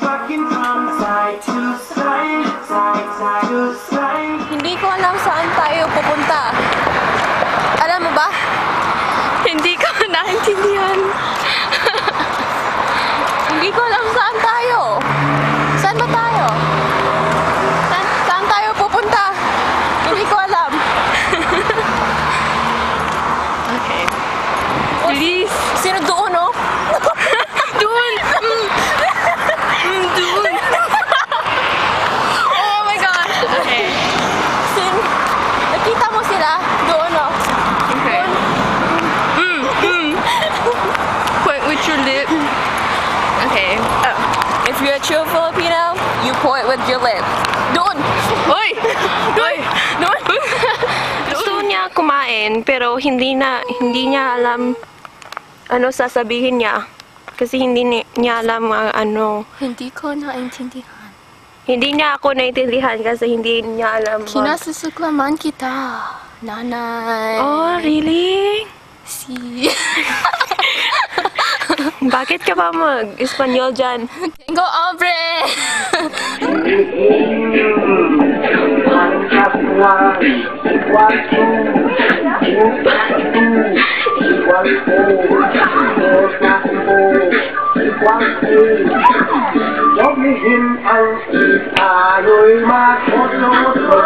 rocking from side to side, side, side to side. Hindi ko alam saan tayo pupunta. Alam mo ba? Hindi ko naintindihan. Hindi ko alam saan tayo. Saan ba tayo? Saan tayo pupunta? Hindi ko alam. Okay. Please. Sino doon, no? Doon. Doon. Oh my gosh. Okay. Nakita mo sila? Doon, no? Okay. Point with your lip. Okay. If you're a true Filipino, you point with your lip. Doon! Uy! Uy! Doon! Gusto niya kumain, pero hindi niya alam ano sasabihin niya. Kasi hindi niya alam ano. Hindi ko naintindihan. Hindi niya ako naintindihan kasi hindi niya alam. Kinasusuklaman kita, nanay. Oh, really? Si. Bakit ka ba mag-Espanyol dyan? Tengo hambre! Joblihin ang tayo'y magkototoo.